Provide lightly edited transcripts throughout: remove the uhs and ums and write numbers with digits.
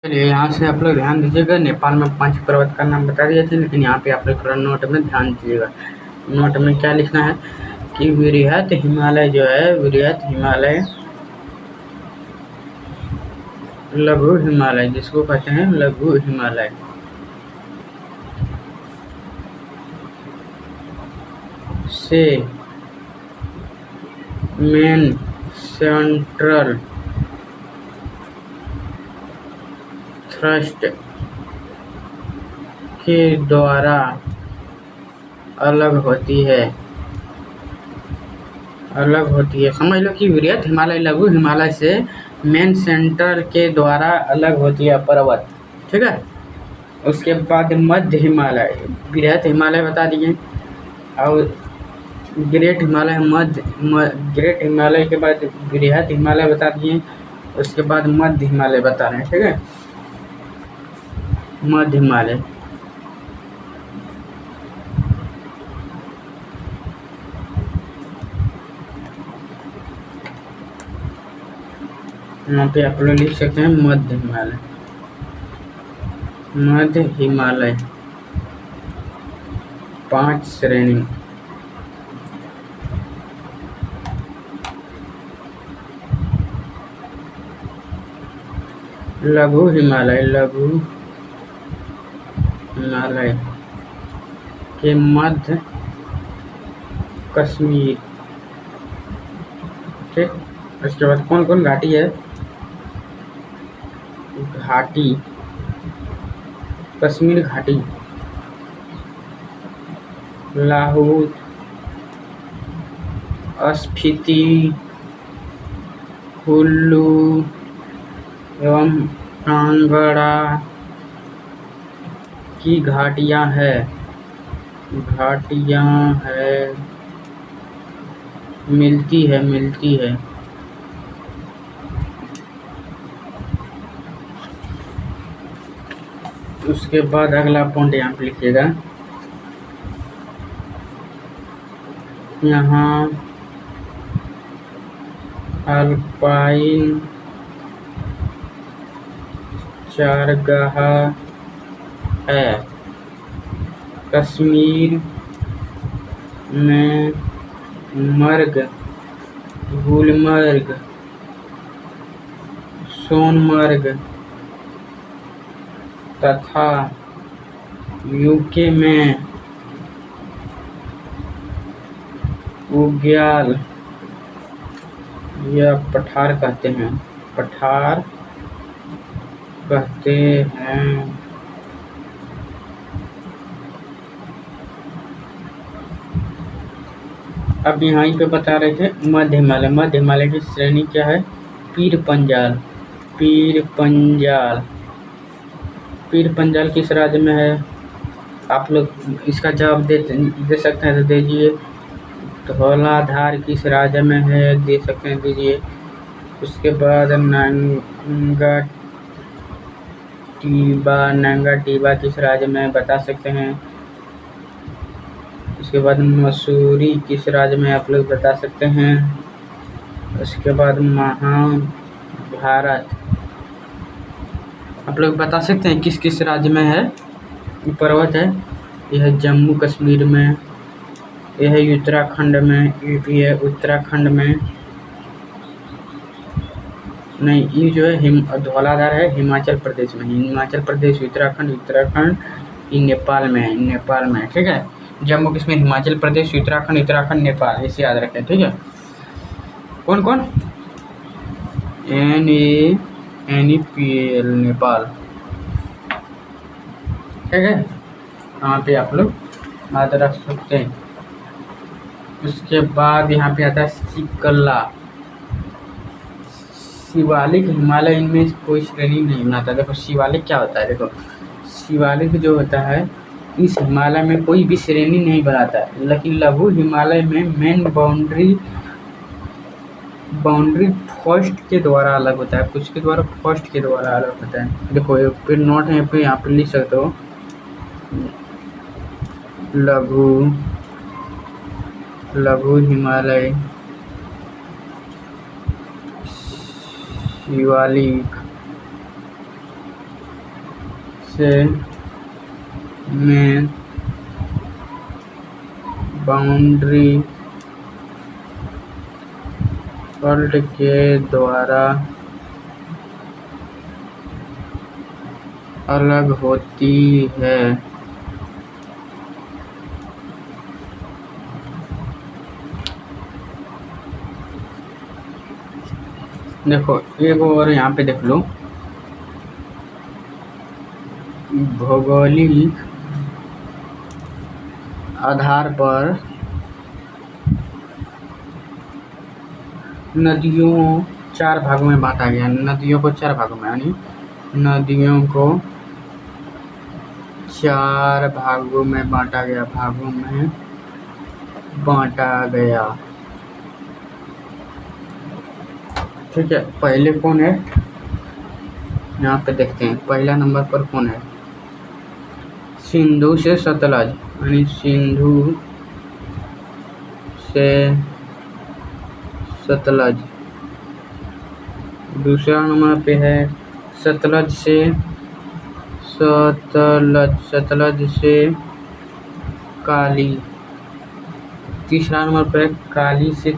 चलिए यहाँ से आप लोग ध्यान दीजिएगा। नेपाल में 5 पर्वत का नाम बता दिए थे, लेकिन यहाँ पे आप लोग थोड़ा नोट में ध्यान दीजिएगा। नोट में क्या लिखना है कि वृहत हिमालय जो है, वृहत हिमालय, लघु हिमालय, जिसको कहते हैं लघु हिमालय, से मेन सेंट्रल थ्रस्ट के द्वारा अलग होती है। समझ लो कि वृहत हिमालय लघु हिमालय से मेन सेंटर के द्वारा अलग होती है पर्वत। ठीक है। उसके बाद मध्य हिमालय, वृहत हिमालय बता दिए, और ग्रेट हिमालय, ग्रेट हिमालय के बाद वृहत हिमालय बता दिए, उसके बाद मध्य हिमालय बता रहे हैं। ठीक है। मध्य हिमालय, यहाँ पे आप लोग लिख सकते हैं मध्य हिमालय। मध्य हिमालय 5 श्रेणी। लघु हिमालय, लघु हिमालय के मध्य कश्मीर। ठीक। उसके बाद कौन कौन घाटी है? घाटी, कश्मीर घाटी, लाहौल, स्पीति, कुल्लू एवं कांगड़ा की घाटियां है। मिलती है। उसके बाद अगला पॉइंट यहाँ पे लिखिएगा, यहाँ अल्पाइन चारगाह है। कश्मीर में मर्ग, गुलमर्ग, सोनमर्ग तथा यूके में उग्याल या पठार कहते हैं। अब यहाँ पे बता रहे थे मध्य हिमालय। मध्य हिमालय की श्रेणी क्या है? पीर पंजाल किस राज्य में है? आप लोग इसका जवाब दे सकते हैं तो दीजिए। धौलाधार किस राज्य में है? दे सकते हैं, दीजिए। उसके बाद नंगा टीबा किस राज्य में? बता सकते हैं। उसके बाद मसूरी किस राज्य में? आप लोग बता सकते हैं। उसके बाद महाभारत आप लोग बता सकते हैं किस किस राज्य में है ये पर्वत है? यह जम्मू कश्मीर में, यह उत्तराखंड में, यूपी है उत्तराखंड में, नहीं ये जो है धौलाधार है हिमाचल प्रदेश में। हिमाचल प्रदेश, उत्तराखंड ये नेपाल में। ठीक है। जम्मू कश्मीर, हिमाचल प्रदेश, उत्तराखंड, नेपाल, इसे याद रखें। ठीक है। कौन कौन? NAPL नेपाल। ठीक है। यहाँ पे आप लोग याद रख सकते हैं। उसके बाद यहाँ पे आता है सिकला, शिवालिक हिमालय। इनमें कोई श्रेणी नहीं बनाता। देखो शिवालिक क्या होता है? देखो शिवालिक जो होता है इस हिमालय में कोई भी श्रेणी नहीं बनाता है, लेकिन लघु हिमालय में मेन बाउंड्री फर्स्ट के द्वारा अलग होता है। कुछ के द्वारा? फर्स्ट के द्वारा अलग होता है। देखो फिर नोट है यहाँ पे लिख सकते हो, लघु हिमालय शिवालिक से मेन बाउंड्री फॉल्ट के द्वारा अलग होती है। देखो एक और यहाँ पे देख लो, भौगोलिक आधार पर नदियों 4 भागों में बांटा गया। नदियों को 4 भागों में, यानी नदियों को 4 भागों में बांटा गया। ठीक है, पहले कौन है यहाँ पे देखते हैं। पहला नंबर पर कौन है, सिंधु से सतलज, यानी सिंधु से सतलज। दूसरा नंबर पे है सतलज से काली। तीसरा नंबर पे काली से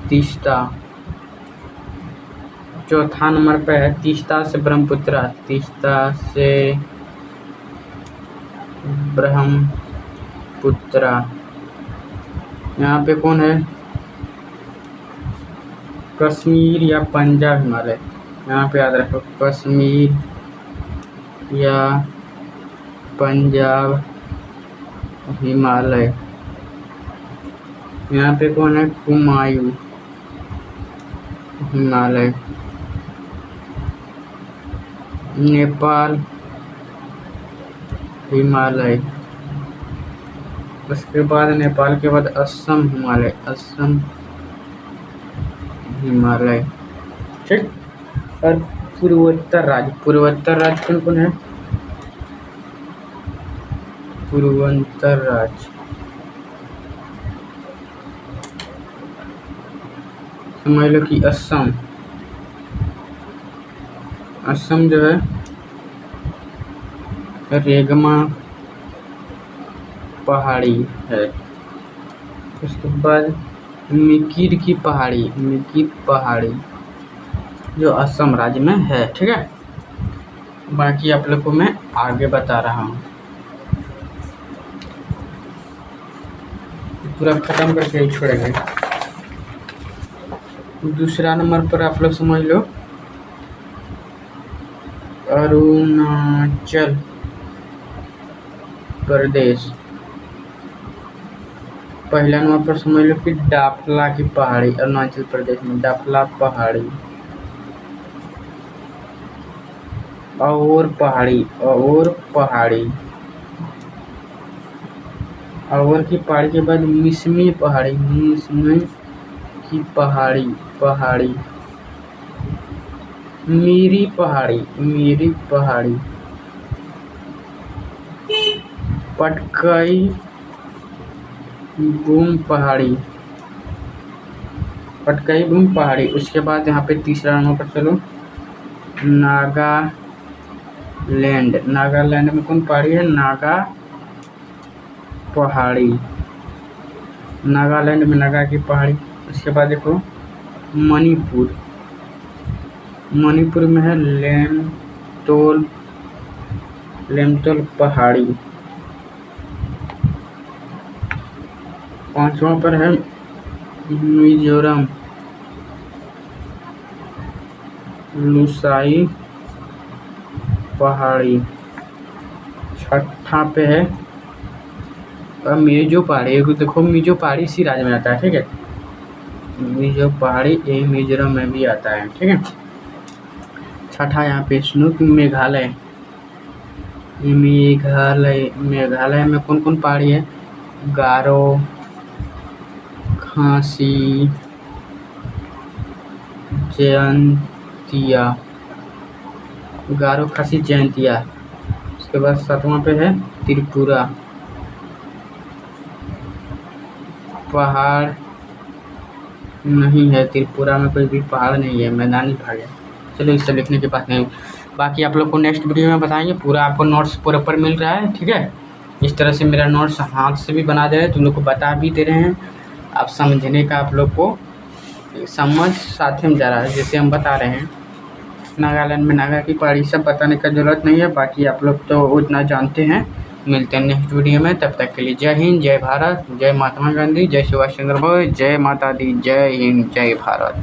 तीस्ता। चौथा नंबर पे है तीस्ता से ब्रह्मपुत्रा। यहाँ पे कौन है, कश्मीर या पंजाब हिमालय। यहाँ पे याद रखो, कश्मीर या पंजाब हिमालय। यहाँ पे कौन है, कुमायूं हिमालय। नेपाल हिमालय। उसके बाद नेपाल के बाद असम हिमालय। ठीक। और पूर्वोत्तर राज्य कौन कौन है, पूर्वोत्तर राज्य समझ लो कि असम जो है रेगमा पहाड़ी है। उसके बाद मिकिर पहाड़ी जो असम राज्य में है। ठीक है, बाकी आप लोग को मैं आगे बता रहा हूँ, पूरा खत्म करके ही छोड़ेंगे। दूसरा नंबर पर आप लोग समझ लो अरुणाचल प्रदेश। पहला नंबर पर समझ लो कि डाफला की पहाड़ी, अरुणाचल प्रदेश में डाफला पहाड़ी। और की पहाड़ी के बाद मिसमी की पहाड़ी। मीरी पहाड़ी। पटकाई बूम पहाड़ी। उसके बाद यहाँ पे तीसरा नंबर पर चलो, नागालैंड में कौन पहाड़ी है, नागा पहाड़ी। नागालैंड में नागा की पहाड़ी। उसके बाद देखो मणिपुर में है लेमतोल पहाड़ी। 5वां पर है मिजोरम, लुसाई पहाड़ी। 6ठा पे है मिजो पहाड़ी। देखो मिजो पहाड़ी इसी राज्य में आता है। ठीक है, मिजो पहाड़ी ये मिजोरम में भी आता है। ठीक है। 6ठा यहाँ पे स्नूक मेघालय में कौन कौन पहाड़ी है, गारो, खासी, जयंतिया। उसके बाद 7वां पे है त्रिपुरा। पहाड़ नहीं है त्रिपुरा में, कोई भी पहाड़ नहीं है, मैदानी भाग है। चलो इस सब लिखने की बात नहीं, बाकी आप लोग को नेक्स्ट वीडियो में बताएंगे। पूरा आपको नोट्स प्रॉपर मिल रहा है, ठीक है। इस तरह से मेरा नोट्स हाथ से भी बना दे रहे हैं, तुम लोग को बता भी दे रहे हैं। आप समझने का आप लोग को समझ साथ में जा रहा है, जैसे हम बता रहे हैं। नागालैंड में नागा की पहाड़ी सब बताने का ज़रूरत नहीं है, बाकी आप लोग तो उतना जानते हैं। मिलते हैं नेक्स्ट वीडियो में, तब तक के लिए जय हिंद, जय भारत, जय महात्मा गांधी, जय सुभाष चंद्र बोस, जय माता दी, जय हिंद, जय भारत।